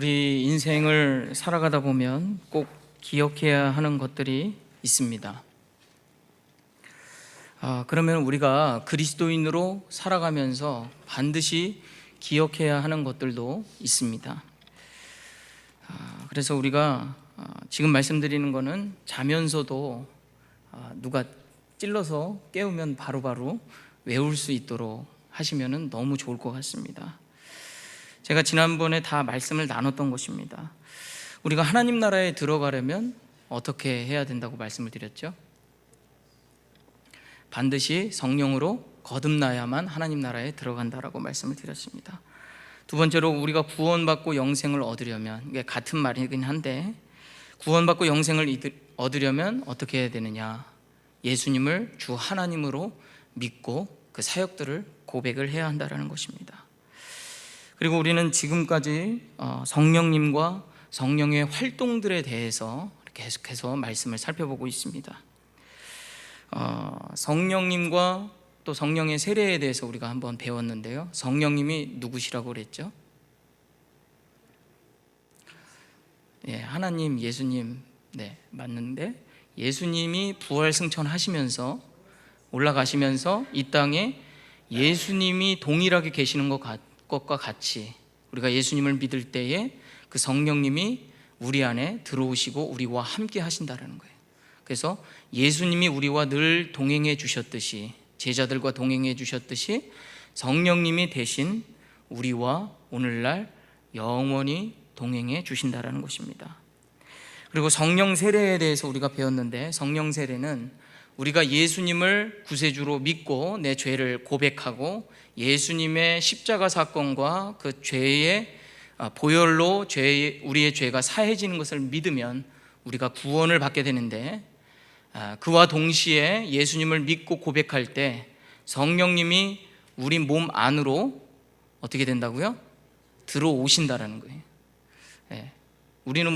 우리 인생을 살아가다 보면 꼭 기억해야 하는 것들이 있습니다. 그러면 우리가 그리스도인으로 살아가면서 반드시 기억해야 하는 것들도 있습니다. 그래서 우리가 지금 말씀드리는 거는 자면서도 누가 찔러서 깨우면 바로바로 외울 수 있도록 하시면 너무 좋을 것 같습니다. 제가 지난번에 다 말씀을 나눴던 것입니다. 우리가 하나님 나라에 들어가려면 어떻게 해야 된다고 말씀을 드렸죠? 반드시 성령으로 거듭나야만 하나님 나라에 들어간다라고 말씀을 드렸습니다. 두 번째로 우리가 구원받고 영생을 얻으려면, 이게 같은 말이긴 한데, 구원받고 영생을 얻으려면 어떻게 해야 되느냐? 예수님을 주 하나님으로 믿고 그 사역들을 고백을 해야 한다는 것입니다. 그리고 우리는 지금까지 성령님과 성령의 활동들에 대해서 계속해서 말씀을 살펴보고 있습니다. 성령님과 또 성령의 세례에 대해서 우리가 한번 배웠는데요. 성령님이 누구시라고 그랬죠? 하나님, 예수님, 맞는데 예수님이 부활 승천하시면서 올라가시면서 이 땅에 예수님이 동일하게 계시는 것과 같이 우리가 예수님을 믿을 때에 그 성령님이 우리 안에 들어오시고 우리와 함께 하신다는 거예요. 그래서 예수님이 우리와 늘 동행해 주셨듯이, 제자들과 동행해 주셨듯이 성령님이 대신 우리와 오늘날 영원히 동행해 주신다는 것입니다. 그리고 성령 세례에 대해서 우리가 배웠는데, 성령 세례는 우리가 예수님을 구세주로 믿고 내 죄를 고백하고 예수님의 십자가 사건과 그 죄의 보혈로 우리의 죄가 사해지는 것을 믿으면 우리가 구원을 받게 되는데, 그와 동시에 예수님을 믿고 고백할 때 성령님이 우리 몸 안으로 어떻게 된다고요? 들어오신다라는 거예요. 우리는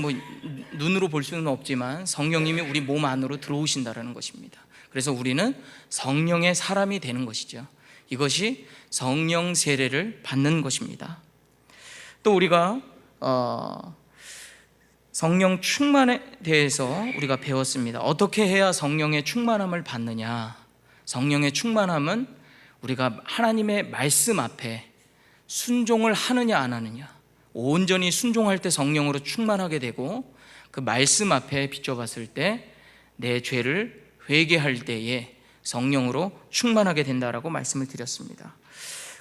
눈으로 볼 수는 없지만 성령님이 우리 몸 안으로 들어오신다라는 것입니다. 그래서 우리는 성령의 사람이 되는 것이죠. 이것이 성령 세례를 받는 것입니다. 또 우리가 성령 충만에 대해서 우리가 배웠습니다. 어떻게 해야 성령의 충만함을 받느냐? 성령의 충만함은 우리가 하나님의 말씀 앞에 순종을 하느냐 안 하느냐, 온전히 순종할 때 성령으로 충만하게 되고, 그 말씀 앞에 비춰봤을 때 내 죄를 회개할 때에 성령으로 충만하게 된다라고 말씀을 드렸습니다.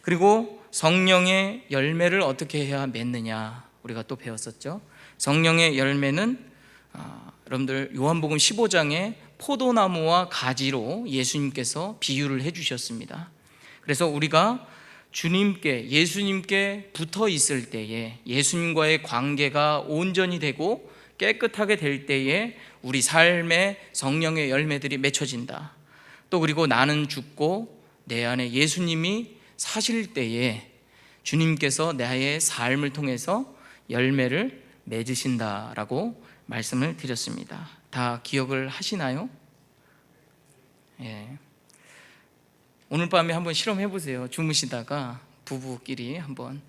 그리고 성령의 열매를 어떻게 해야 맺느냐 우리가 또 배웠었죠. 성령의 열매는 여러분들 요한복음 15장에 포도나무와 가지로 예수님께서 비유를 해주셨습니다. 그래서 우리가 예수님께 붙어 있을 때에, 예수님과의 관계가 온전히 되고 깨끗하게 될 때에 우리 삶에 성령의 열매들이 맺혀진다. 또 그리고 나는 죽고 내 안에 예수님이 사실 때에 주님께서 나의 삶을 통해서 열매를 맺으신다라고 말씀을 드렸습니다. 다 기억을 하시나요? 오늘 밤에 한번 실험해 보세요. 주무시다가 부부끼리 한번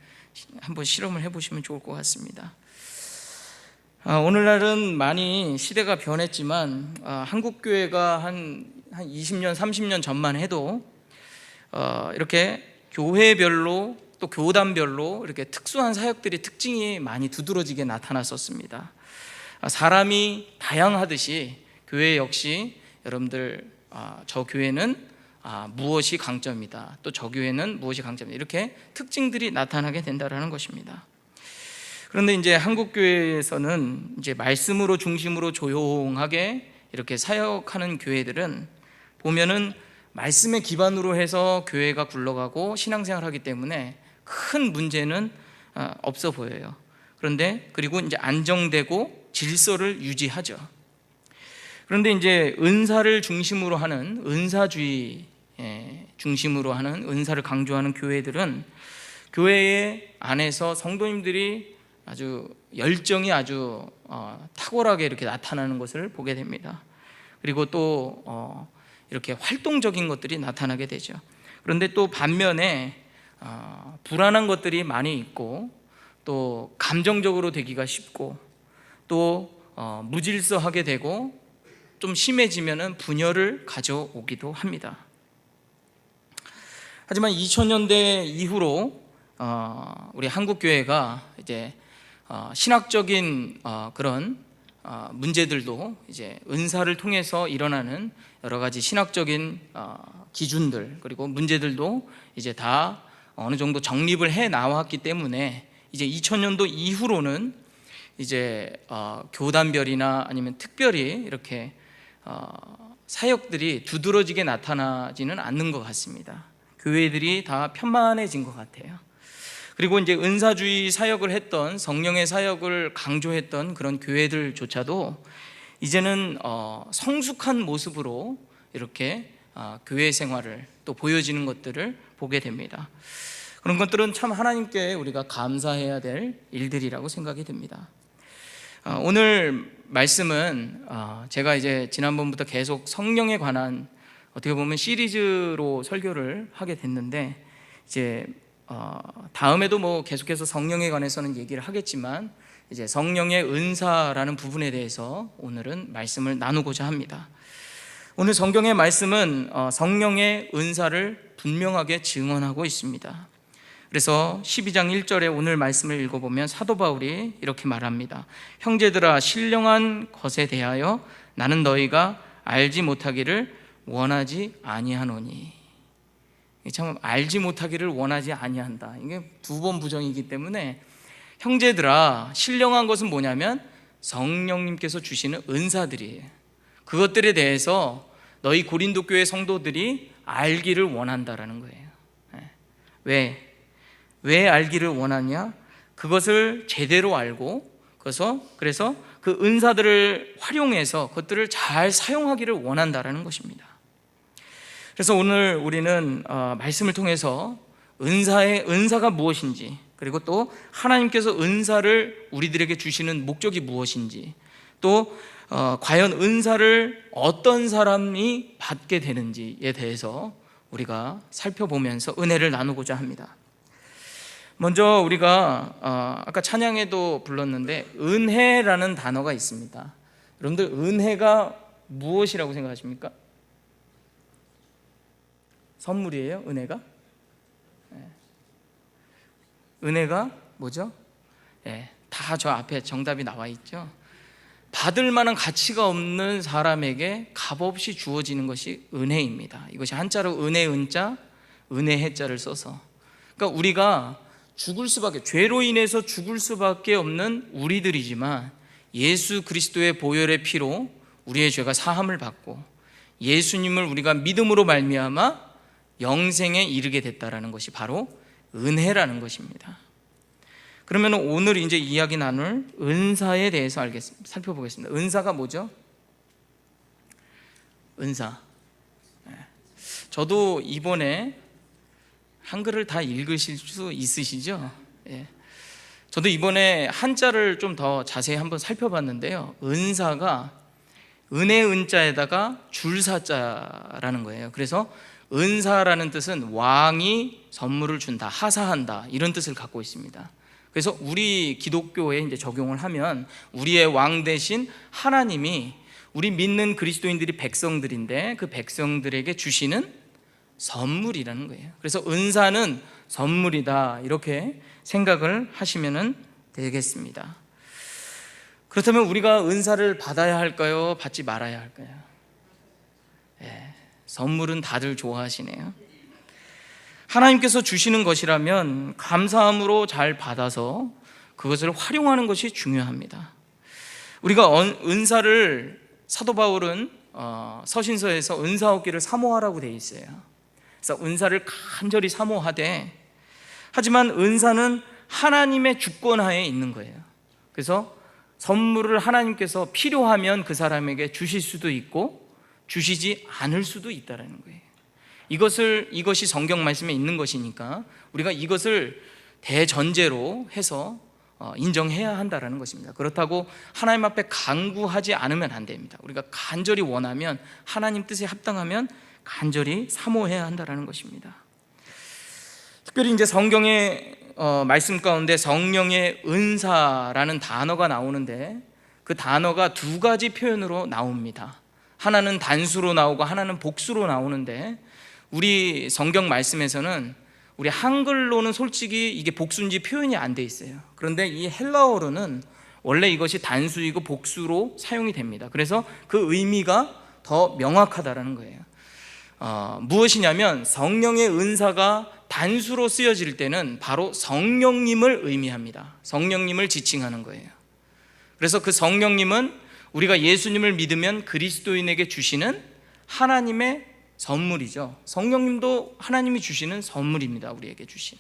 실험을 해보시면 좋을 것 같습니다. 오늘날은 많이 시대가 변했지만 한국 교회가 한 20년, 30년 전만 해도 이렇게 교회별로 또 교단별로 이렇게 특수한 사역들이 특징이 많이 두드러지게 나타났었습니다. 사람이 다양하듯이 교회 역시 여러분들 저 교회는 무엇이 강점이다, 또 저 교회는 무엇이 강점이다, 이렇게 특징들이 나타나게 된다는 것입니다. 그런데 이제 한국 교회에서는 이제 말씀으로 중심으로 조용하게 이렇게 사역하는 교회들은 보면은 말씀의 기반으로 해서 교회가 굴러가고 신앙생활하기 때문에 큰 문제는 없어 보여요. 그런데 그리고 이제 안정되고 질서를 유지하죠. 그런데 이제 은사를 중심으로 하는, 은사주의 중심으로 하는, 은사를 강조하는 교회들은 교회 안에서 성도님들이 아주 열정이 아주 탁월하게 이렇게 나타나는 것을 보게 됩니다. 그리고 또 이렇게 활동적인 것들이 나타나게 되죠. 그런데 또 반면에 불안한 것들이 많이 있고, 또 감정적으로 되기가 쉽고 또 무질서하게 되고 좀 심해지면은 분열을 가져오기도 합니다. 하지만 2000년대 이후로 우리 한국 교회가 이제 신학적인 그런 문제들도 이제 은사를 통해서 일어나는 여러 가지 신학적인 기준들 그리고 문제들도 이제 다 어느 정도 정립을 해 나왔기 때문에 이제 2000년도 이후로는 이제 교단별이나 아니면 특별히 이렇게 사역들이 두드러지게 나타나지는 않는 것 같습니다. 교회들이 다 편만해진 것 같아요. 그리고 이제 은사주의 사역을 했던, 성령의 사역을 강조했던 그런 교회들조차도 이제는 성숙한 모습으로 이렇게 교회 생활을 또 보여지는 것들을 보게 됩니다. 그런 것들은 참 하나님께 우리가 감사해야 될 일들이라고 생각이 듭니다. 오늘 말씀은 제가 이제 지난번부터 계속 성령에 관한 어떻게 보면 시리즈로 설교를 하게 됐는데 이제 다음에도 뭐 계속해서 성령에 관해서는 얘기를 하겠지만 이제 성령의 은사라는 부분에 대해서 오늘은 말씀을 나누고자 합니다. 오늘 성경의 말씀은 성령의 은사를 분명하게 증언하고 있습니다. 그래서 12장 1절에 오늘 말씀을 읽어보면 사도 바울이 이렇게 말합니다. 형제들아, 신령한 것에 대하여 나는 너희가 알지 못하기를 원하지 아니하노니. 참 알지 못하기를 원하지 아니한다. 이게 두 번 부정이기 때문에 형제들아, 신령한 것은 뭐냐면 성령님께서 주시는 은사들이에요. 그것들에 대해서 너희 고린도 교회 성도들이 알기를 원한다라는 거예요. 왜 알기를 원하냐? 그것을 제대로 알고 그래서 그 은사들을 활용해서 그것들을 잘 사용하기를 원한다라는 것입니다. 그래서 오늘 우리는 말씀을 통해서 은사가 무엇인지, 그리고 또 하나님께서 은사를 우리들에게 주시는 목적이 무엇인지, 또 과연 은사를 어떤 사람이 받게 되는지에 대해서 우리가 살펴보면서 은혜를 나누고자 합니다. 먼저 우리가 아까 찬양에도 불렀는데 은혜라는 단어가 있습니다. 여러분들 은혜가 무엇이라고 생각하십니까? 선물이에요? 은혜가? 은혜가 뭐죠? 다 저 앞에 정답이 나와 있죠. 받을 만한 가치가 없는 사람에게 값없이 주어지는 것이 은혜입니다. 이것이 한자로 은혜 은자, 은혜 해자를 써서, 그러니까 우리가 죽을 수밖에, 죄로 인해서 죽을 수밖에 없는 우리들이지만 예수 그리스도의 보혈의 피로 우리의 죄가 사함을 받고 예수님을 우리가 믿음으로 말미암아 영생에 이르게 됐다라는 것이 바로 은혜라는 것입니다. 그러면 오늘 이제 이야기 나눌 은사에 대해서 살펴보겠습니다. 은사가 뭐죠? 은사. 저도 이번에 한글을 다 읽으실 수 있으시죠? 저도 이번에 한자를 좀 더 자세히 한번 살펴봤는데요. 은사가 은혜 은자에다가 줄사자라는 거예요. 그래서 은사라는 뜻은 왕이 선물을 준다, 하사한다, 이런 뜻을 갖고 있습니다. 그래서 우리 기독교에 이제 적용을 하면 우리의 왕 대신 하나님이 우리 믿는 그리스도인들이 백성들인데 그 백성들에게 주시는 선물이라는 거예요. 그래서 은사는 선물이다, 이렇게 생각을 하시면 되겠습니다. 그렇다면 우리가 은사를 받아야 할까요? 받지 말아야 할까요? 선물은 다들 좋아하시네요. 하나님께서 주시는 것이라면 감사함으로 잘 받아서 그것을 활용하는 것이 중요합니다. 우리가 은사를, 사도 바울은 서신서에서 은사 얻기를 사모하라고 되어 있어요. 그래서 은사를 간절히 사모하되, 하지만 은사는 하나님의 주권하에 있는 거예요. 그래서 선물을 하나님께서 필요하면 그 사람에게 주실 수도 있고 주시지 않을 수도 있다는 거예요. 이것이 성경 말씀에 있는 것이니까 우리가 이것을 대전제로 해서 인정해야 한다는 것입니다. 그렇다고 하나님 앞에 간구하지 않으면 안 됩니다. 우리가 간절히 원하면, 하나님 뜻에 합당하면 간절히 사모해야 한다는 것입니다. 특별히 이제 성경에 말씀 가운데 성령의 은사라는 단어가 나오는데 그 단어가 두 가지 표현으로 나옵니다. 하나는 단수로 나오고 하나는 복수로 나오는데 우리 성경 말씀에서는 우리 한글로는 솔직히 이게 복수인지 표현이 안 돼 있어요. 그런데 이 헬라어로는 원래 이것이 단수이고 복수로 사용이 됩니다. 그래서 그 의미가 더 명확하다라는 거예요. 무엇이냐면 성령의 은사가 단수로 쓰여질 때는 바로 성령님을 의미합니다. 성령님을 지칭하는 거예요. 그래서 그 성령님은 우리가 예수님을 믿으면 그리스도인에게 주시는 하나님의 선물이죠. 성령님도 하나님이 주시는 선물입니다. 우리에게 주신.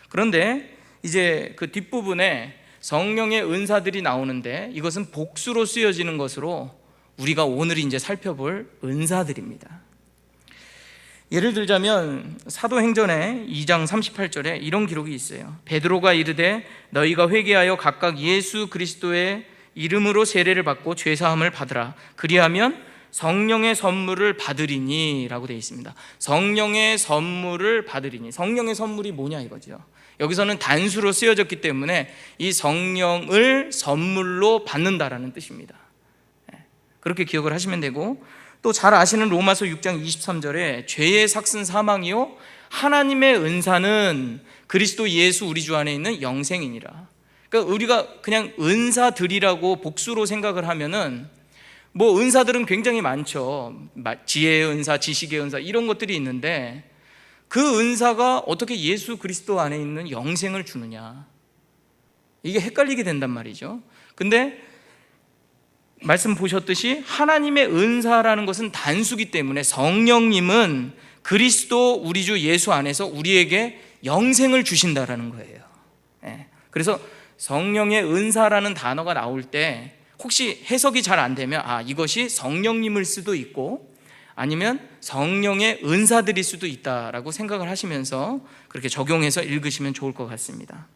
그런데 이제 그 뒷부분에 성령의 은사들이 나오는데 이것은 복수로 쓰여지는 것으로 우리가 오늘 이제 살펴볼 은사들입니다. 예를 들자면 사도행전의 2장 38절에 이런 기록이 있어요. 베드로가 이르되 너희가 회개하여 각각 예수 그리스도의 이름으로 세례를 받고 죄사함을 받으라. 그리하면 성령의 선물을 받으리니 라고 되어 있습니다. 성령의 선물을 받으리니. 성령의 선물이 뭐냐 이거죠. 여기서는 단수로 쓰여졌기 때문에 이 성령을 선물로 받는다라는 뜻입니다. 그렇게 기억을 하시면 되고, 또 잘 아시는 로마서 6장 23절에 죄의 삭슨 사망이요 하나님의 은사는 그리스도 예수 우리 주 안에 있는 영생이니라. 그러니까 우리가 그냥 은사들이라고 복수로 생각을 하면은 뭐 은사들은 굉장히 많죠. 지혜의 은사, 지식의 은사 이런 것들이 있는데 그 은사가 어떻게 예수 그리스도 안에 있는 영생을 주느냐, 이게 헷갈리게 된단 말이죠. 근데 말씀 보셨듯이 하나님의 은사라는 것은 단수기 때문에 성령님은 그리스도 우리 주 예수 안에서 우리에게 영생을 주신다라는 거예요. 그래서 성령의 은사라는 단어가 나올 때 혹시 해석이 잘 안 되면 이것이 성령님일 수도 있고 아니면 성령의 은사들일 수도 있다라고 생각을 하시면서 그렇게 적용해서 읽으시면 좋을 것 같습니다.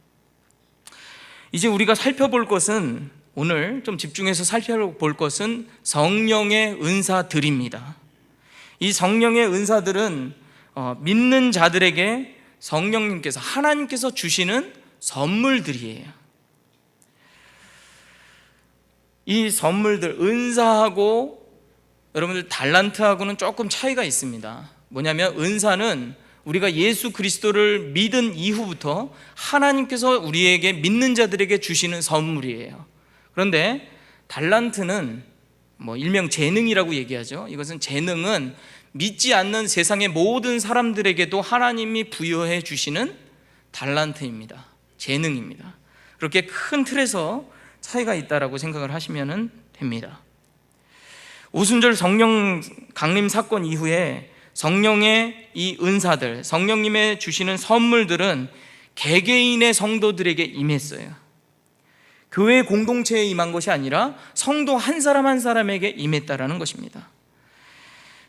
이제 우리가 살펴볼 것은, 오늘 좀 집중해서 살펴볼 것은 성령의 은사들입니다. 이 성령의 은사들은 믿는 자들에게 성령님께서, 하나님께서 주시는 선물들이에요. 이 선물들, 은사하고 여러분들 달란트하고는 조금 차이가 있습니다. 뭐냐면 은사는 우리가 예수 그리스도를 믿은 이후부터 하나님께서 우리에게, 믿는 자들에게 주시는 선물이에요. 그런데 달란트는 일명 재능이라고 얘기하죠. 이것은, 재능은 믿지 않는 세상의 모든 사람들에게도 하나님이 부여해 주시는 달란트입니다. 재능입니다. 그렇게 큰 틀에서 차이가 있다라고 생각을 하시면 됩니다. 오순절 성령 강림 사건 이후에 성령의 이 은사들, 성령님의 주시는 선물들은 개개인의 성도들에게 임했어요. 교회 공동체에 임한 것이 아니라 성도 한 사람 한 사람에게 임했다라는 것입니다.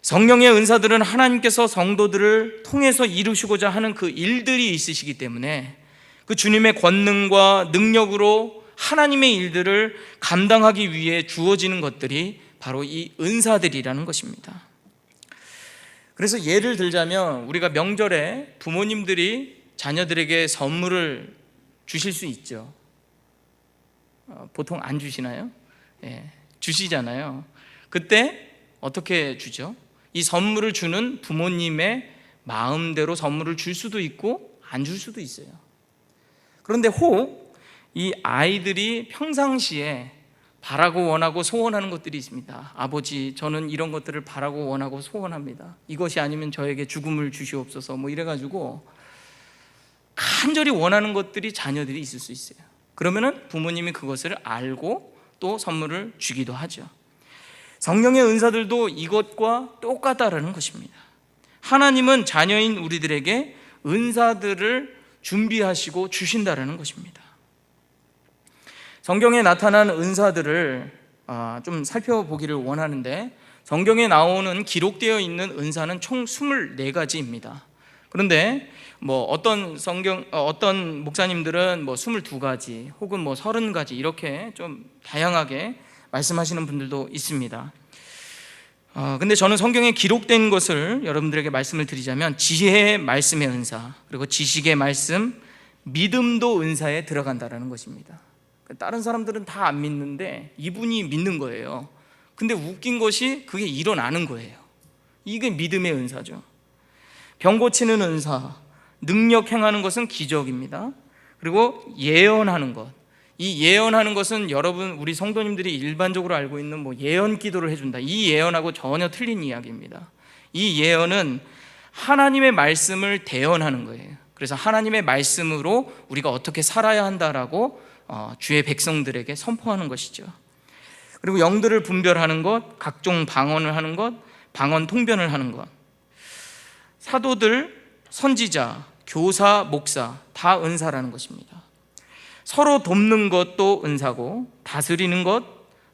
성령의 은사들은 하나님께서 성도들을 통해서 이루시고자 하는 그 일들이 있으시기 때문에 그 주님의 권능과 능력으로 하나님의 일들을 감당하기 위해 주어지는 것들이 바로 이 은사들이라는 것입니다. 그래서 예를 들자면 우리가 명절에 부모님들이 자녀들에게 선물을 주실 수 있죠. 보통 안 주시나요? 주시잖아요. 그때 어떻게 주죠? 이 선물을 주는 부모님의 마음대로 선물을 줄 수도 있고 안 줄 수도 있어요. 그런데 혹 이 아이들이 평상시에 바라고 원하고 소원하는 것들이 있습니다. 아버지, 저는 이런 것들을 바라고 원하고 소원합니다. 이것이 아니면 저에게 죽음을 주시옵소서, 이래가지고 간절히 원하는 것들이 자녀들이 있을 수 있어요. 그러면은 부모님이 그것을 알고 또 선물을 주기도 하죠. 성령의 은사들도 이것과 똑같다라는 것입니다. 하나님은 자녀인 우리들에게 은사들을 준비하시고 주신다라는 것입니다. 성경에 나타난 은사들을 좀 살펴보기를 원하는데, 성경에 나오는 기록되어 있는 은사는 총 24가지입니다. 그런데 어떤 목사님들은 22가지 혹은 30가지 이렇게 좀 다양하게 말씀하시는 분들도 있습니다. 근데 저는 성경에 기록된 것을 여러분들에게 말씀을 드리자면, 지혜의 말씀의 은사, 그리고 지식의 말씀, 믿음도 은사에 들어간다라는 것입니다. 다른 사람들은 다 안 믿는데 이분이 믿는 거예요. 근데 웃긴 것이 그게 일어나는 거예요. 이게 믿음의 은사죠. 병 고치는 은사, 능력 행하는 것은 기적입니다. 그리고 예언하는 것, 이 예언하는 것은 여러분 우리 성도님들이 일반적으로 알고 있는 뭐 예언 기도를 해준다, 이 예언하고 전혀 틀린 이야기입니다. 이 예언은 하나님의 말씀을 대언하는 거예요. 그래서 하나님의 말씀으로 우리가 어떻게 살아야 한다라고 주의 백성들에게 선포하는 것이죠. 그리고 영들을 분별하는 것, 각종 방언을 하는 것, 방언 통변을 하는 것, 사도들, 선지자, 교사, 목사 다 은사라는 것입니다. 서로 돕는 것도 은사고, 다스리는 것,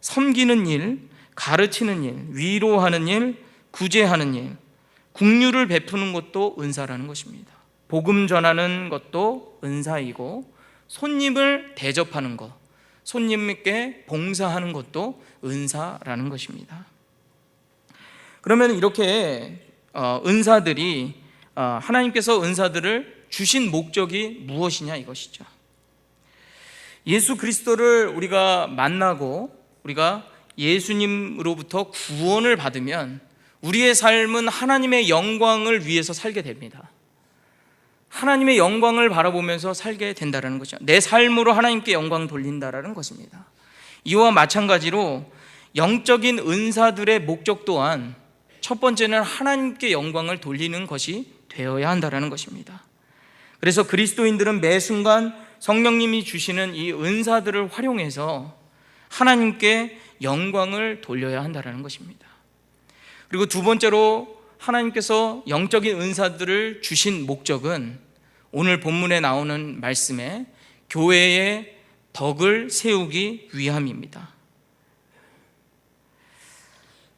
섬기는 일, 가르치는 일, 위로하는 일, 구제하는 일, 긍휼을 베푸는 것도 은사라는 것입니다. 복음 전하는 것도 은사이고, 손님을 대접하는 것, 손님께 봉사하는 것도 은사라는 것입니다. 그러면 이렇게 은사들이 하나님께서 은사들을 주신 목적이 무엇이냐 이것이죠. 예수 그리스도를 우리가 만나고 우리가 예수님으로부터 구원을 받으면 우리의 삶은 하나님의 영광을 위해서 살게 됩니다. 하나님의 영광을 바라보면서 살게 된다는 거죠. 내 삶으로 하나님께 영광 돌린다라는 것입니다. 이와 마찬가지로 영적인 은사들의 목적 또한 첫 번째는 하나님께 영광을 돌리는 것이 되어야 한다는 것입니다. 그래서 그리스도인들은 매 순간 성령님이 주시는 이 은사들을 활용해서 하나님께 영광을 돌려야 한다는 것입니다. 그리고 두 번째로 하나님께서 영적인 은사들을 주신 목적은 오늘 본문에 나오는 말씀에 교회의 덕을 세우기 위함입니다.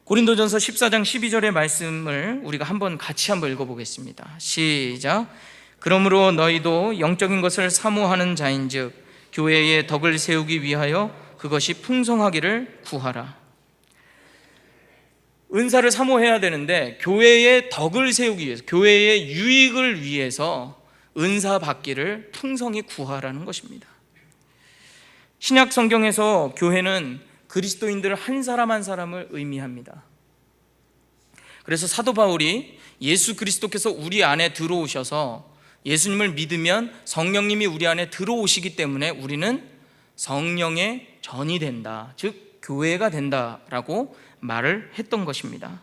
고린도전서 14장 12절의 말씀을 우리가 같이 한번 읽어보겠습니다. 시작. 그러므로 너희도 영적인 것을 사모하는 자인즉 교회의 덕을 세우기 위하여 그것이 풍성하기를 구하라. 은사를 사모해야 되는데 교회의 덕을 세우기 위해서, 교회의 유익을 위해서 은사 받기를 풍성히 구하라는 것입니다. 신약 성경에서 교회는 그리스도인들 한 사람 한 사람을 의미합니다. 그래서 사도 바울이 예수 그리스도께서 우리 안에 들어오셔서 예수님을 믿으면 성령님이 우리 안에 들어오시기 때문에 우리는 성령의 전이 된다, 즉 교회가 된다라고 말을 했던 것입니다.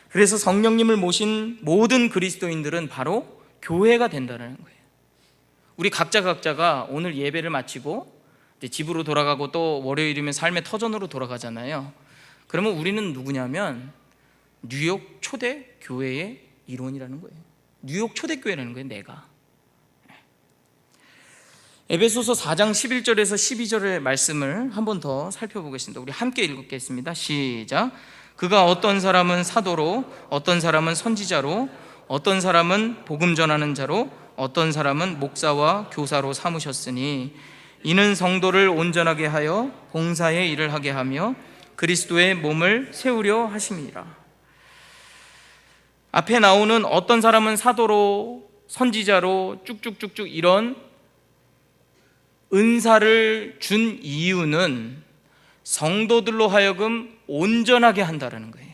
그래서 성령님을 모신 모든 그리스도인들은 바로 교회가 된다는 거예요. 우리 각자가 오늘 예배를 마치고 이제 집으로 돌아가고 또 월요일이면 삶의 터전으로 돌아가잖아요. 그러면 우리는 누구냐면 뉴욕 초대 교회의 일원이라는 거예요. 뉴욕 초대교회라는 거예요. 내가. 에베소서 4장 11절에서 12절의 말씀을 한 번 더 살펴보겠습니다. 우리 함께 읽겠습니다. 시작. 그가 어떤 사람은 사도로, 어떤 사람은 선지자로, 어떤 사람은 복음 전하는 자로, 어떤 사람은 목사와 교사로 삼으셨으니 이는 성도를 온전하게 하여 봉사의 일을 하게 하며 그리스도의 몸을 세우려 하심이라. 앞에 나오는 어떤 사람은 사도로, 선지자로 쭉쭉쭉쭉 이런 은사를 준 이유는 성도들로 하여금 온전하게 한다는 거예요.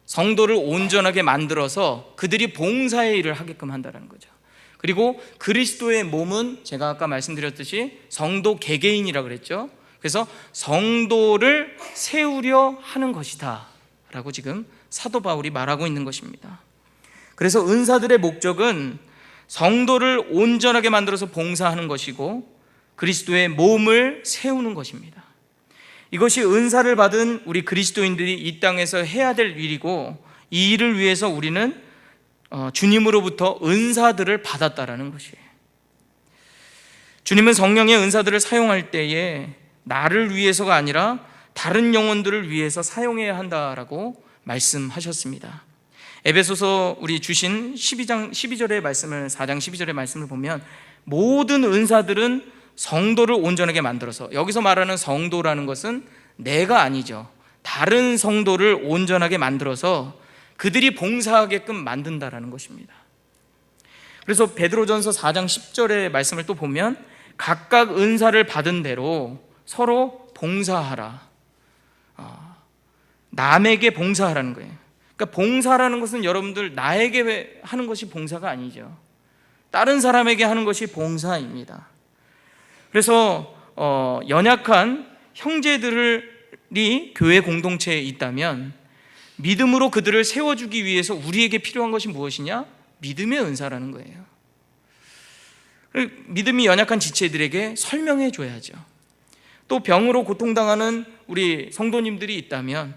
성도를 온전하게 만들어서 그들이 봉사의 일을 하게끔 한다는 거죠. 그리고 그리스도의 몸은 제가 아까 말씀드렸듯이 성도 개개인이라고 그랬죠. 그래서 성도를 세우려 하는 것이다 라고 지금 사도 바울이 말하고 있는 것입니다. 그래서 은사들의 목적은 성도를 온전하게 만들어서 봉사하는 것이고 그리스도의 몸을 세우는 것입니다. 이것이 은사를 받은 우리 그리스도인들이 이 땅에서 해야 될 일이고, 이 일을 위해서 우리는 주님으로부터 은사들을 받았다라는 것이에요. 주님은 성령의 은사들을 사용할 때에 나를 위해서가 아니라 다른 영혼들을 위해서 사용해야 한다라고 말씀하셨습니다. 에베소서 우리 주신 12절의 말씀을, 4장 12절의 말씀을 보면 모든 은사들은 성도를 온전하게 만들어서, 여기서 말하는 성도라는 것은 내가 아니죠. 다른 성도를 온전하게 만들어서 그들이 봉사하게끔 만든다라는 것입니다. 그래서 베드로전서 4장 10절의 말씀을 또 보면 각각 은사를 받은 대로 서로 봉사하라. 남에게 봉사하라는 거예요. 그러니까 봉사라는 것은 여러분들 나에게 하는 것이 봉사가 아니죠. 다른 사람에게 하는 것이 봉사입니다. 그래서 연약한 형제들이 교회 공동체에 있다면 믿음으로 그들을 세워주기 위해서 우리에게 필요한 것이 무엇이냐? 믿음의 은사라는 거예요. 믿음이 연약한 지체들에게 설명해 줘야죠. 또 병으로 고통당하는 우리 성도님들이 있다면,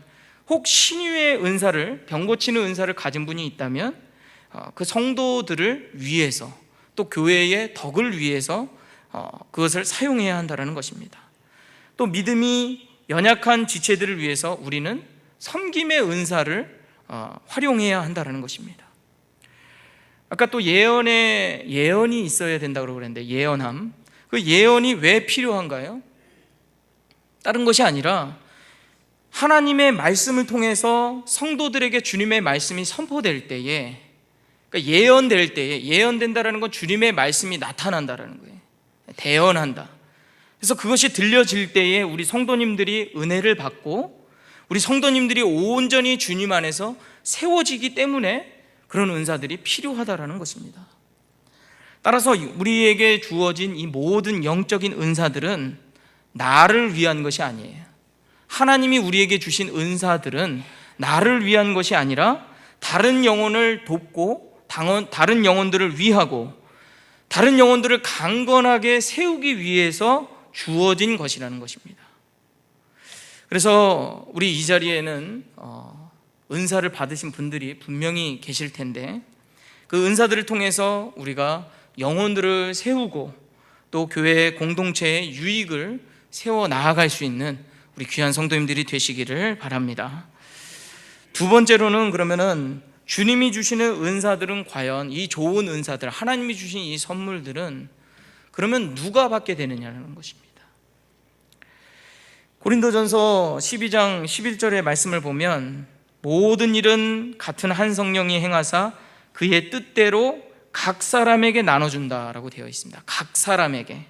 혹 신유의 은사를, 병 고치는 은사를 가진 분이 있다면 그 성도들을 위해서, 또 교회의 덕을 위해서 그것을 사용해야 한다는 것입니다. 또 믿음이 연약한 지체들을 위해서 우리는 섬김의 은사를 활용해야 한다는 것입니다. 아까 또 예언이 있어야 된다고 그랬는데, 예언함, 그 예언이 왜 필요한가요? 다른 것이 아니라 하나님의 말씀을 통해서 성도들에게 주님의 말씀이 선포될 때에, 그러니까 예언될 때에, 예언된다라는 건 주님의 말씀이 나타난다라는 거예요. 대언한다. 그래서 그것이 들려질 때에 우리 성도님들이 은혜를 받고 우리 성도님들이 온전히 주님 안에서 세워지기 때문에 그런 은사들이 필요하다라는 것입니다. 따라서 우리에게 주어진 이 모든 영적인 은사들은 나를 위한 것이 아니에요. 하나님이 우리에게 주신 은사들은 나를 위한 것이 아니라 다른 영혼을 돕고 다른 영혼들을 위하고 다른 영혼들을 강건하게 세우기 위해서 주어진 것이라는 것입니다. 그래서 우리 이 자리에는 은사를 받으신 분들이 분명히 계실 텐데, 그 은사들을 통해서 우리가 영혼들을 세우고 또 교회 공동체의 유익을 세워 나아갈 수 있는 우리 귀한 성도님들이 되시기를 바랍니다. 두 번째로는, 그러면은 주님이 주시는 은사들은 과연, 이 좋은 은사들, 하나님이 주신 이 선물들은 그러면 누가 받게 되느냐는 것입니다. 고린도전서 12장 11절의 말씀을 보면 모든 일은 같은 한 성령이 행하사 그의 뜻대로 각 사람에게 나눠준다라고 되어 있습니다. 각 사람에게.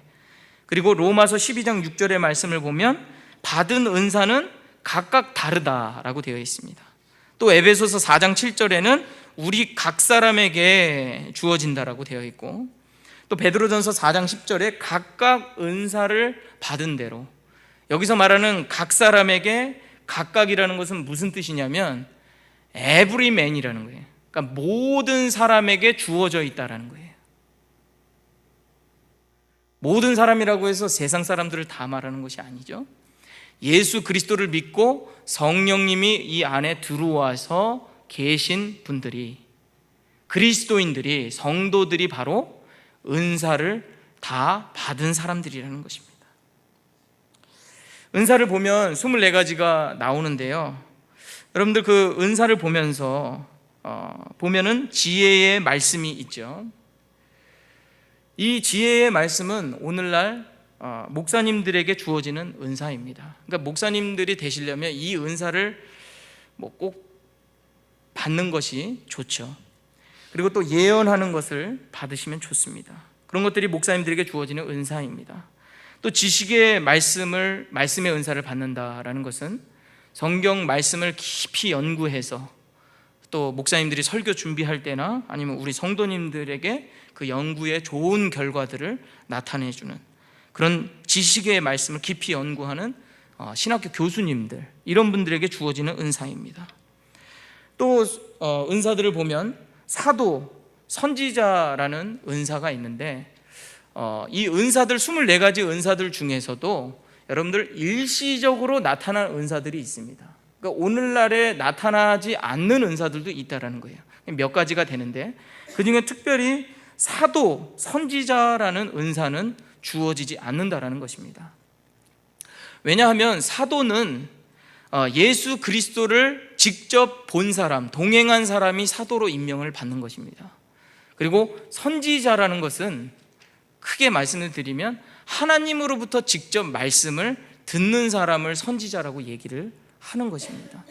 그리고 로마서 12장 6절의 말씀을 보면 받은 은사는 각각 다르다라고 되어 있습니다. 또 에베소서 4장 7절에는 우리 각 사람에게 주어진다라고 되어 있고, 또 베드로전서 4장 10절에 각각 은사를 받은 대로, 여기서 말하는 각 사람에게 각각이라는 것은 무슨 뜻이냐면 every man이라는 거예요. 그러니까 모든 사람에게 주어져 있다라는 거예요. 모든 사람이라고 해서 세상 사람들을 다 말하는 것이 아니죠. 예수 그리스도를 믿고 성령님이 이 안에 들어와서 계신 분들이, 그리스도인들이, 성도들이 바로 은사를 다 받은 사람들이라는 것입니다. 은사를 보면 24가지가 나오는데요, 여러분들 그 은사를 보면서 보면은 지혜의 말씀이 있죠. 이 지혜의 말씀은 오늘날 목사님들에게 주어지는 은사입니다. 그러니까 목사님들이 되시려면 이 은사를 꼭 받는 것이 좋죠. 그리고 또 예언하는 것을 받으시면 좋습니다. 그런 것들이 목사님들에게 주어지는 은사입니다. 또 지식의 말씀의 은사를 받는다라는 것은 성경 말씀을 깊이 연구해서 또 목사님들이 설교 준비할 때나 아니면 우리 성도님들에게 그 연구의 좋은 결과들을 나타내주는 그런 지식의 말씀을 깊이 연구하는 신학교 교수님들, 이런 분들에게 주어지는 은사입니다. 또 은사들을 보면 사도, 선지자라는 은사가 있는데, 이 은사들 24가지 은사들 중에서도 여러분들 일시적으로 나타난 은사들이 있습니다. 그러니까 오늘날에 나타나지 않는 은사들도 있다라는 거예요. 몇 가지가 되는데, 그 중에 특별히 사도, 선지자라는 은사는 주어지지 않는다라는 것입니다. 왜냐하면 사도는 예수 그리스도를 직접 본 사람, 동행한 사람이 사도로 임명을 받는 것입니다. 그리고 선지자라는 것은 크게 말씀을 드리면 하나님으로부터 직접 말씀을 듣는 사람을 선지자라고 얘기를 하는 것입니다.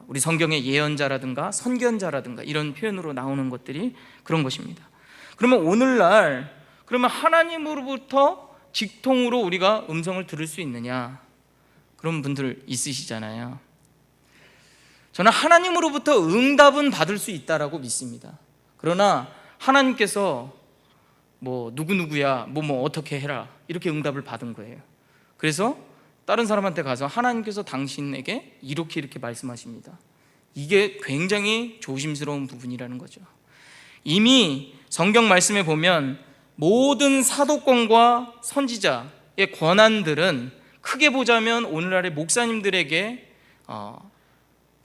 우리 성경의 예언자라든가 선견자라든가 이런 표현으로 나오는 것들이 그런 것입니다. 그러면 오늘날 그러면 하나님으로부터 직통으로 우리가 음성을 들을 수 있느냐? 그런 분들 있으시잖아요. 저는 하나님으로부터 응답은 받을 수 있다라고 믿습니다. 그러나 하나님께서 뭐 누구누구야 뭐 어떻게 해라 이렇게 응답을 받은 거예요. 그래서 다른 사람한테 가서 하나님께서 당신에게 이렇게 말씀하십니다. 이게 굉장히 조심스러운 부분이라는 거죠. 이미 성경 말씀에 보면 모든 사도권과 선지자의 권한들은 크게 보자면 오늘날의 목사님들에게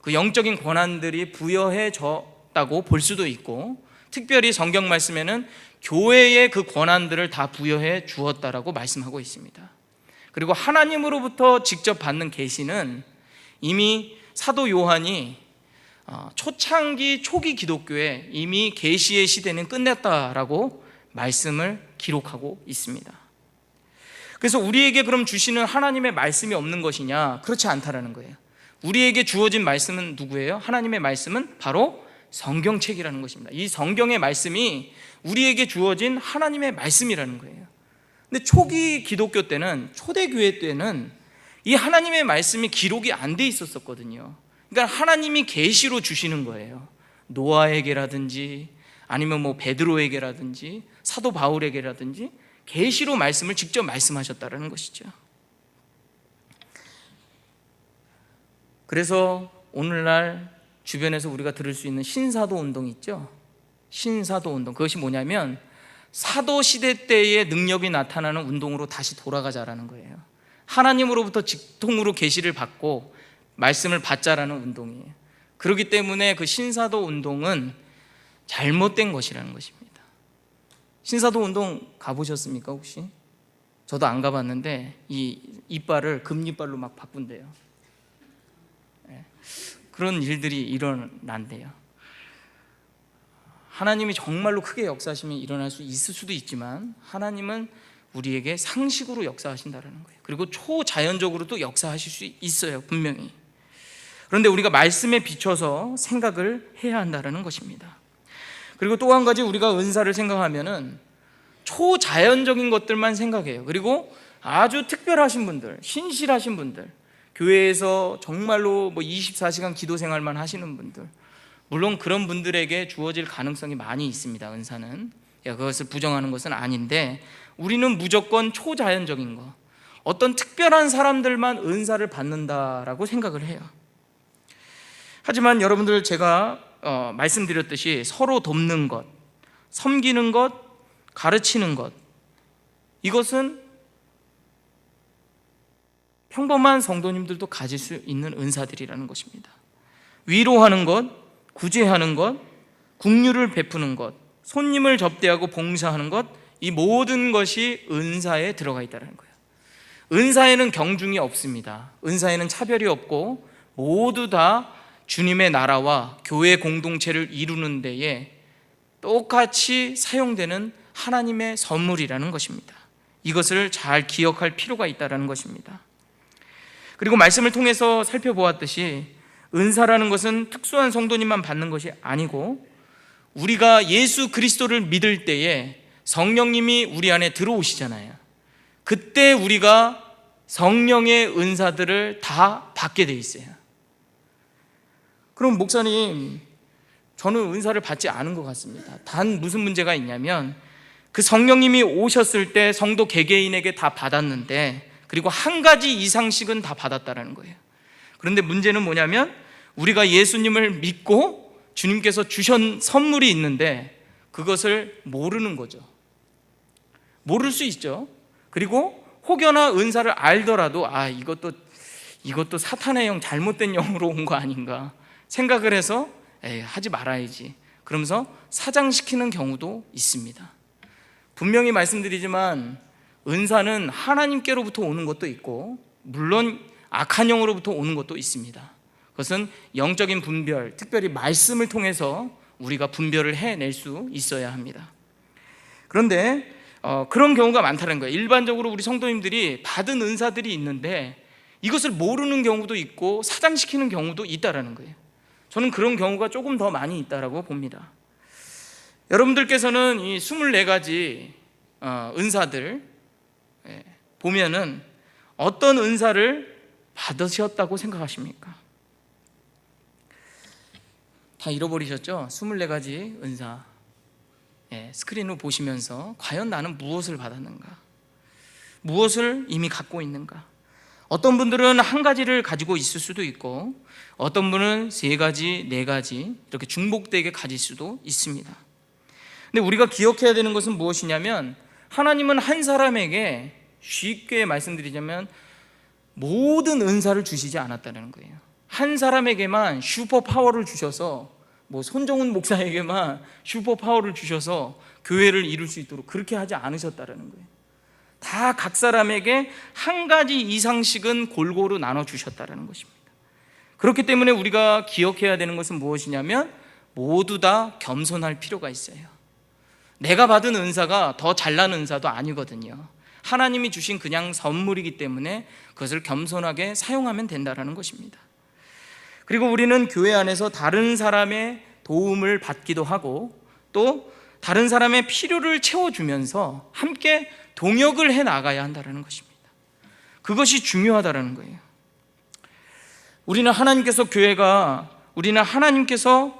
그 영적인 권한들이 부여해졌다고 볼 수도 있고, 특별히 성경 말씀에는 교회의 그 권한들을 다 부여해 주었다라고 말씀하고 있습니다. 그리고 하나님으로부터 직접 받는 계시는 이미 사도 요한이 초창기 초기 기독교에 이미 계시의 시대는 끝냈다라고 말씀을 기록하고 있습니다. 그래서 우리에게 그럼 주시는 하나님의 말씀이 없는 것이냐? 그렇지 않다라는 거예요. 우리에게 주어진 말씀은 누구예요? 하나님의 말씀은 바로 성경책이라는 것입니다. 이 성경의 말씀이 우리에게 주어진 하나님의 말씀이라는 거예요. 근데 초기 기독교 때는, 초대교회 때는 이 하나님의 말씀이 기록이 안 돼 있었거든요. 그러니까 하나님이 계시로 주시는 거예요. 노아에게라든지 아니면 뭐 베드로에게라든지 사도 바울에게라든지 계시로 말씀을 직접 말씀하셨다는 것이죠. 그래서 오늘날 주변에서 우리가 들을 수 있는 신사도 운동 있죠. 신사도 운동, 그것이 뭐냐면 사도 시대 때의 능력이 나타나는 운동으로 다시 돌아가자라는 거예요. 하나님으로부터 직통으로 계시를 받고 말씀을 받자라는 운동이에요. 그렇기 때문에 그 신사도 운동은 잘못된 것이라는 것입니다. 신사도 운동 가보셨습니까 혹시? 저도 안 가봤는데 이 이빨을 금이빨로 막 바꾼대요. 그런 일들이 일어난대요. 하나님이 정말로 크게 역사하시면 일어날 수 있을 수도 있지만 하나님은 우리에게 상식으로 역사하신다는 거예요. 그리고 초자연적으로도 역사하실 수 있어요, 분명히. 그런데 우리가 말씀에 비춰서 생각을 해야 한다는 것입니다. 그리고 또 한 가지, 우리가 은사를 생각하면은 초자연적인 것들만 생각해요. 그리고 아주 특별하신 분들, 신실하신 분들, 교회에서 정말로 뭐 24시간 기도 생활만 하시는 분들, 물론 그런 분들에게 주어질 가능성이 많이 있습니다. 은사는 그것을 부정하는 것은 아닌데, 우리는 무조건 초자연적인 거, 어떤 특별한 사람들만 은사를 받는다라고 생각을 해요. 하지만 여러분들, 제가 말씀드렸듯이 서로 돕는 것, 섬기는 것, 가르치는 것, 이것은 평범한 성도님들도 가질 수 있는 은사들이라는 것입니다. 위로하는 것, 구제하는 것, 긍휼을 베푸는 것, 손님을 접대하고 봉사하는 것, 이 모든 것이 은사에 들어가 있다는 거예요. 은사에는 경중이 없습니다. 은사에는 차별이 없고 모두 다 주님의 나라와 교회 공동체를 이루는 데에 똑같이 사용되는 하나님의 선물이라는 것입니다. 이것을 잘 기억할 필요가 있다는 것입니다. 그리고 말씀을 통해서 살펴보았듯이 은사라는 것은 특수한 성도님만 받는 것이 아니고, 우리가 예수 그리스도를 믿을 때에 성령님이 우리 안에 들어오시잖아요. 그때 우리가 성령의 은사들을 다 받게 돼 있어요. 그럼 목사님, 저는 은사를 받지 않은 것 같습니다. 단 무슨 문제가 있냐면, 그 성령님이 오셨을 때 성도 개개인에게 다 받았는데, 그리고 한 가지 이상씩은 다 받았다라는 거예요. 그런데 문제는 뭐냐면, 우리가 예수님을 믿고 주님께서 주신 선물이 있는데 그것을 모르는 거죠. 모를 수 있죠. 그리고 혹여나 은사를 알더라도 이것도 사탄의 영, 잘못된 영으로 온 거 아닌가 생각을 해서 하지 말아야지, 그러면서 사장시키는 경우도 있습니다. 분명히 말씀드리지만 은사는 하나님께로부터 오는 것도 있고, 물론 악한 영으로부터 오는 것도 있습니다. 그것은 영적인 분별, 특별히 말씀을 통해서 우리가 분별을 해낼 수 있어야 합니다. 그런데 그런 경우가 많다는 거예요. 일반적으로 우리 성도님들이 받은 은사들이 있는데 이것을 모르는 경우도 있고 사장시키는 경우도 있다라는 거예요. 저는 그런 경우가 조금 더 많이 있다라고 봅니다. 여러분들께서는 이 24가지 은사들 보면은 어떤 은사를 받으셨다고 생각하십니까? 다 잃어버리셨죠? 24가지 은사. 스크린으로 보시면서 과연 나는 무엇을 받았는가? 무엇을 이미 갖고 있는가? 어떤 분들은 한 가지를 가지고 있을 수도 있고, 어떤 분은 3가지, 4가지 이렇게 중복되게 가질 수도 있습니다. 근데 우리가 기억해야 되는 것은 무엇이냐면, 하나님은 한 사람에게, 쉽게 말씀드리자면 모든 은사를 주시지 않았다는 거예요. 한 사람에게만 슈퍼 파워를 주셔서, 손정훈 목사에게만 슈퍼 파워를 주셔서 교회를 이룰 수 있도록 그렇게 하지 않으셨다는 거예요. 다 각 사람에게 한 가지 이상씩은 골고루 나눠 주셨다는 것입니다. 그렇기 때문에 우리가 기억해야 되는 것은 무엇이냐면, 모두 다 겸손할 필요가 있어요. 내가 받은 은사가 더 잘난 은사도 아니거든요. 하나님이 주신 그냥 선물이기 때문에 그것을 겸손하게 사용하면 된다는 것입니다. 그리고 우리는 교회 안에서 다른 사람의 도움을 받기도 하고, 또 다른 사람의 필요를 채워주면서 함께 동역을 해나가야 한다는 것입니다. 그것이 중요하다는 거예요. 우리는 하나님께서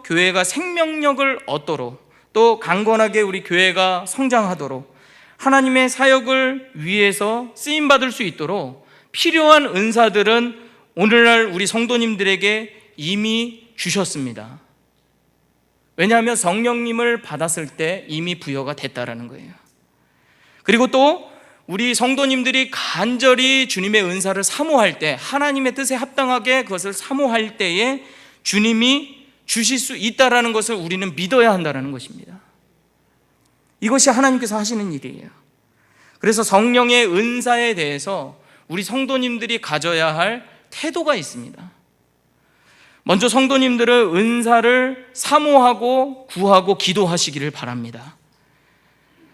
교회가 생명력을 얻도록, 또 강건하게 우리 교회가 성장하도록, 하나님의 사역을 위해서 쓰임받을 수 있도록 필요한 은사들은 오늘날 우리 성도님들에게 이미 주셨습니다. 왜냐하면 성령님을 받았을 때 이미 부여가 됐다라는 거예요. 그리고 또 우리 성도님들이 간절히 주님의 은사를 사모할 때, 하나님의 뜻에 합당하게 그것을 사모할 때에 주님이 주실 수 있다라는 것을 우리는 믿어야 한다는 것입니다. 이것이 하나님께서 하시는 일이에요. 그래서 성령의 은사에 대해서 우리 성도님들이 가져야 할 태도가 있습니다. 먼저 성도님들은 은사를 사모하고 구하고 기도하시기를 바랍니다.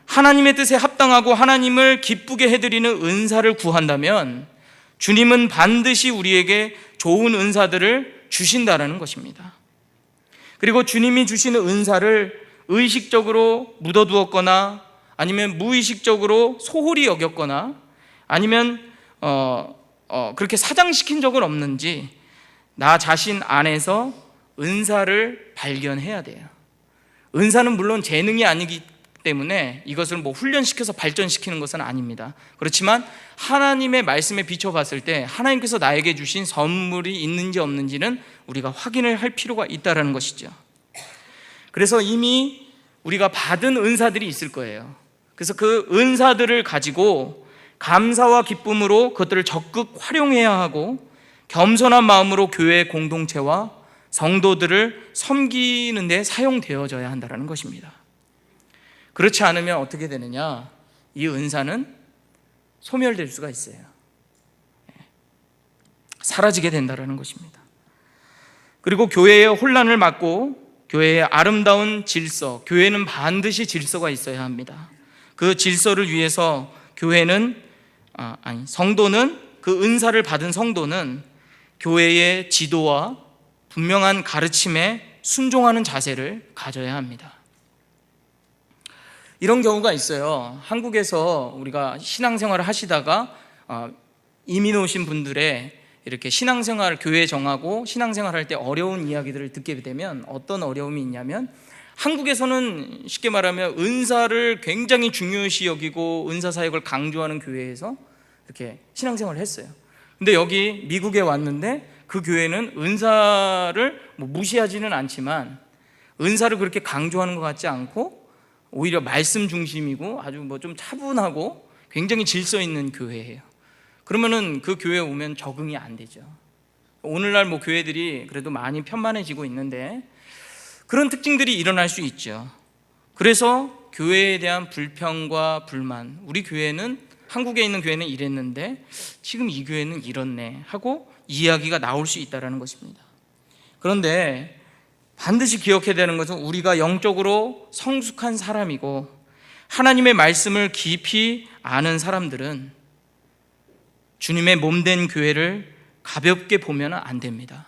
하나님의 뜻에 합당하고 하나님을 기쁘게 해드리는 은사를 구한다면 주님은 반드시 우리에게 좋은 은사들을 주신다는 것입니다. 그리고 주님이 주시는 은사를 의식적으로 묻어두었거나, 아니면 무의식적으로 소홀히 여겼거나, 아니면 그렇게 사장시킨 적은 없는지 나 자신 안에서 은사를 발견해야 돼요. 은사는 물론 재능이 아니기 때문에 이것을 훈련시켜서 발전시키는 것은 아닙니다. 그렇지만 하나님의 말씀에 비춰봤을 때 하나님께서 나에게 주신 선물이 있는지 없는지는 우리가 확인을 할 필요가 있다는 것이죠. 그래서 이미 우리가 받은 은사들이 있을 거예요. 그래서 그 은사들을 가지고 감사와 기쁨으로 그것들을 적극 활용해야 하고, 겸손한 마음으로 교회 공동체와 성도들을 섬기는 데 사용되어져야 한다는 것입니다. 그렇지 않으면 어떻게 되느냐? 이 은사는 소멸될 수가 있어요. 사라지게 된다는 것입니다. 그리고 교회의 혼란을 막고 교회의 아름다운 질서, 교회는 반드시 질서가 있어야 합니다. 그 질서를 위해서 성도는, 그 은사를 받은 성도는 교회의 지도와 분명한 가르침에 순종하는 자세를 가져야 합니다. 이런 경우가 있어요. 한국에서 우리가 신앙생활을 하시다가 이민 오신 분들의 이렇게 신앙생활, 교회 정하고 신앙생활할 때 어려운 이야기들을 듣게 되면 어떤 어려움이 있냐면, 한국에서는 쉽게 말하면 은사를 굉장히 중요시 여기고 은사 사역을 강조하는 교회에서 이렇게 신앙생활을 했어요. 근데 여기 미국에 왔는데 그 교회는 은사를 무시하지는 않지만 은사를 그렇게 강조하는 것 같지 않고 오히려 말씀 중심이고 아주 좀 차분하고 굉장히 질서 있는 교회예요. 그러면은 그 교회에 오면 적응이 안 되죠. 오늘날 교회들이 그래도 많이 편만해지고 있는데 그런 특징들이 일어날 수 있죠. 그래서 교회에 대한 불평과 불만, 우리 교회는, 한국에 있는 교회는 이랬는데 지금 이 교회는 이렇네 하고 이야기가 나올 수 있다는 것입니다. 그런데 반드시 기억해야 되는 것은 우리가 영적으로 성숙한 사람이고 하나님의 말씀을 깊이 아는 사람들은 주님의 몸된 교회를 가볍게 보면 안 됩니다.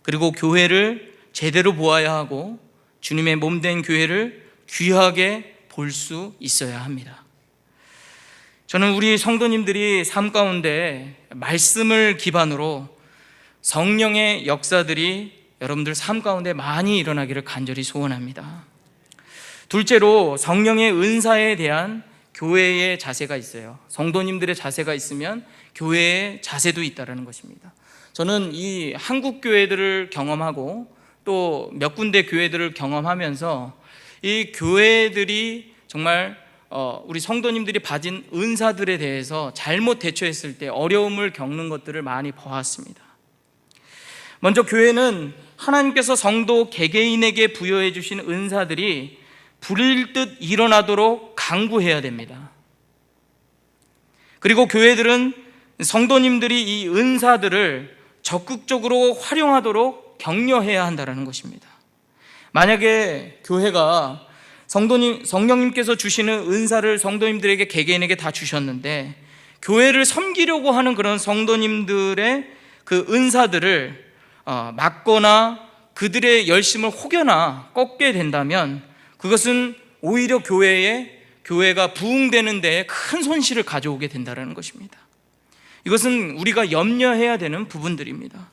그리고 교회를 제대로 보아야 하고 주님의 몸된 교회를 귀하게 볼 수 있어야 합니다. 저는 우리 성도님들이 삶 가운데 말씀을 기반으로 성령의 역사들이 여러분들 삶 가운데 많이 일어나기를 간절히 소원합니다. 둘째로, 성령의 은사에 대한 교회의 자세가 있어요. 성도님들의 자세가 있으면 교회의 자세도 있다는 것입니다. 저는 이 한국 교회들을 경험하고 또 몇 군데 교회들을 경험하면서 이 교회들이 정말 우리 성도님들이 받은 은사들에 대해서 잘못 대처했을 때 어려움을 겪는 것들을 많이 보았습니다. 먼저 교회는 하나님께서 성도 개개인에게 부여해 주신 은사들이 불일 듯 일어나도록 강구해야 됩니다. 그리고 교회들은 성도님들이 이 은사들을 적극적으로 활용하도록 격려해야 한다는 것입니다. 만약에 교회가 성령님께서 주시는 은사를 성도님들에게 개개인에게 다 주셨는데 교회를 섬기려고 하는 그런 성도님들의 그 은사들을 막거나 그들의 열심을 혹여나 꺾게 된다면 그것은 오히려 교회가 부흥되는 데에 큰 손실을 가져오게 된다는 것입니다. 이것은 우리가 염려해야 되는 부분들입니다.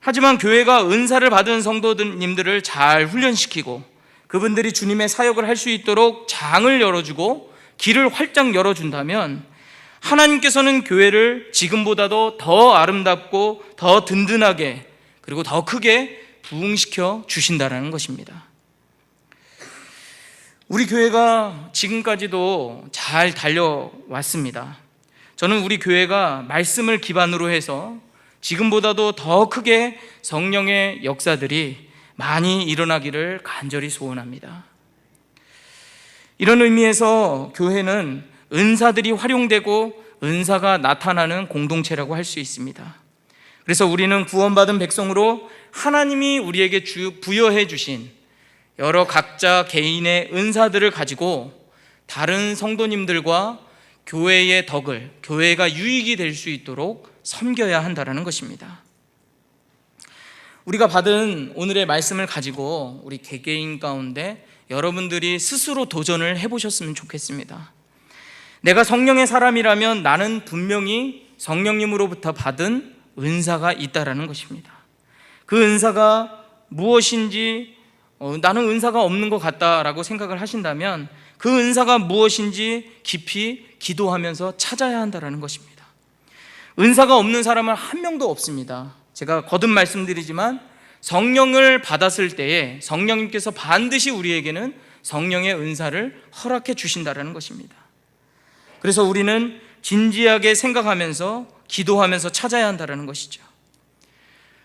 하지만 교회가 은사를 받은 성도님들을 잘 훈련시키고 그분들이 주님의 사역을 할 수 있도록 장을 열어주고 길을 활짝 열어준다면 하나님께서는 교회를 지금보다도 더 아름답고 더 든든하게 그리고 더 크게 부흥시켜 주신다는 것입니다. 우리 교회가 지금까지도 잘 달려왔습니다. 저는 우리 교회가 말씀을 기반으로 해서 지금보다도 더 크게 성령의 역사들이 많이 일어나기를 간절히 소원합니다. 이런 의미에서 교회는 은사들이 활용되고 은사가 나타나는 공동체라고 할 수 있습니다. 그래서 우리는 구원받은 백성으로 하나님이 우리에게 부여해 주신 여러 각자 개인의 은사들을 가지고 다른 성도님들과 교회의 덕을, 교회가 유익이 될 수 있도록 섬겨야 한다는 것입니다. 우리가 받은 오늘의 말씀을 가지고 우리 개개인 가운데 여러분들이 스스로 도전을 해보셨으면 좋겠습니다. 내가 성령의 사람이라면 나는 분명히 성령님으로부터 받은 은사가 있다라는 것입니다. 그 은사가 무엇인지 나는 은사가 없는 것 같다라고 생각을 하신다면 그 은사가 무엇인지 깊이 기도하면서 찾아야 한다는 것입니다. 은사가 없는 사람은 한 명도 없습니다. 제가 거듭 말씀드리지만 성령을 받았을 때에 성령님께서 반드시 우리에게는 성령의 은사를 허락해 주신다는 것입니다. 그래서 우리는 진지하게 생각하면서 기도하면서 찾아야 한다는 것이죠.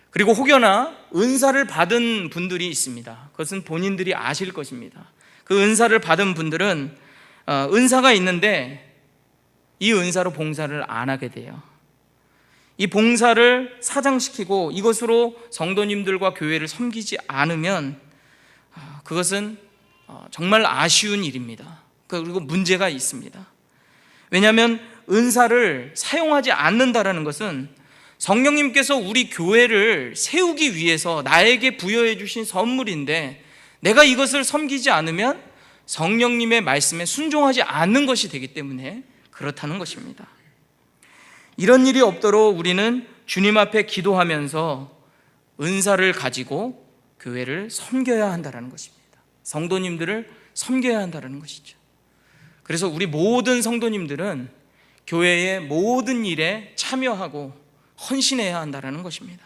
그리고 혹여나 은사를 받은 분들이 있습니다. 그것은 본인들이 아실 것입니다. 그 은사를 받은 분들은 은사가 있는데 이 은사로 봉사를 안 하게 돼요. 이 봉사를 사장시키고 이것으로 성도님들과 교회를 섬기지 않으면 그것은 정말 아쉬운 일입니다. 그리고 문제가 있습니다. 왜냐하면 은사를 사용하지 않는다라는 것은 성령님께서 우리 교회를 세우기 위해서 나에게 부여해 주신 선물인데 내가 이것을 섬기지 않으면 성령님의 말씀에 순종하지 않는 것이 되기 때문에 그렇다는 것입니다. 이런 일이 없도록 우리는 주님 앞에 기도하면서 은사를 가지고 교회를 섬겨야 한다는 것입니다. 성도님들을 섬겨야 한다는 것이죠. 그래서 우리 모든 성도님들은 교회의 모든 일에 참여하고 헌신해야 한다는 것입니다.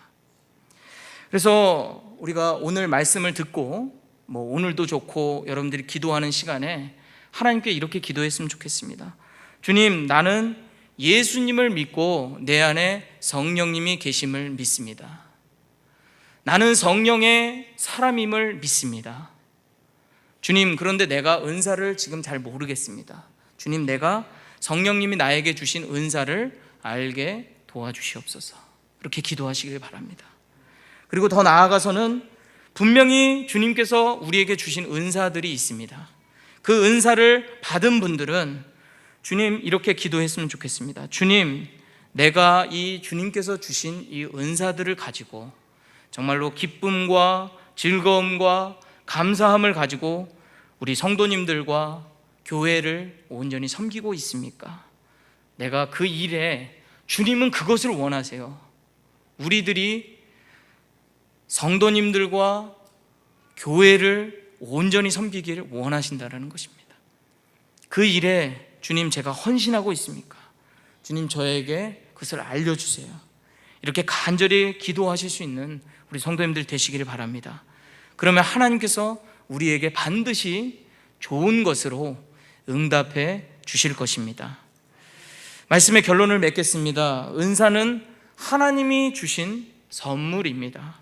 그래서 우리가 오늘 말씀을 듣고 오늘도 좋고 여러분들이 기도하는 시간에 하나님께 이렇게 기도했으면 좋겠습니다. 주님, 나는 예수님을 믿고 내 안에 성령님이 계심을 믿습니다. 나는 성령의 사람임을 믿습니다. 주님, 그런데 내가 은사를 지금 잘 모르겠습니다. 주님, 내가 성령님이 나에게 주신 은사를 알게 도와주시옵소서. 그렇게 기도하시길 바랍니다. 그리고 더 나아가서는 분명히 주님께서 우리에게 주신 은사들이 있습니다. 그 은사를 받은 분들은 주님, 이렇게 기도했으면 좋겠습니다. 주님, 내가 이 주님께서 주신 이 은사들을 가지고 정말로 기쁨과 즐거움과 감사함을 가지고 우리 성도님들과 교회를 온전히 섬기고 있습니까? 내가 그 일에 주님은 그것을 원하세요. 우리들이 성도님들과 교회를 온전히 섬기기를 원하신다는 것입니다. 그 일에 주님 제가 헌신하고 있습니까? 주님 저에게 그것을 알려주세요. 이렇게 간절히 기도하실 수 있는 우리 성도님들 되시기를 바랍니다. 그러면 하나님께서 우리에게 반드시 좋은 것으로 응답해 주실 것입니다. 말씀의 결론을 맺겠습니다. 은사는 하나님이 주신 선물입니다.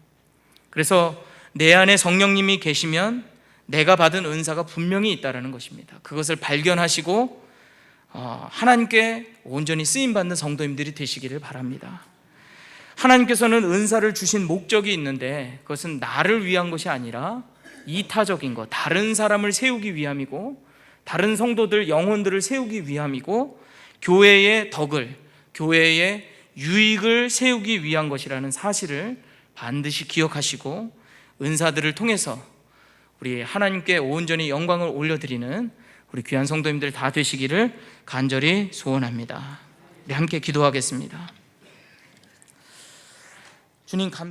그래서 내 안에 성령님이 계시면 내가 받은 은사가 분명히 있다는 것입니다. 그것을 발견하시고 하나님께 온전히 쓰임받는 성도님들이 되시기를 바랍니다. 하나님께서는 은사를 주신 목적이 있는데 그것은 나를 위한 것이 아니라 이타적인 것, 다른 사람을 세우기 위함이고 다른 성도들, 영혼들을 세우기 위함이고 교회의 덕을, 교회의 유익을 세우기 위한 것이라는 사실을 반드시 기억하시고 은사들을 통해서 우리 하나님께 온전히 영광을 올려드리는 우리 귀한 성도님들 다 되시기를 간절히 소원합니다. 우리 함께 기도하겠습니다. 주님 감사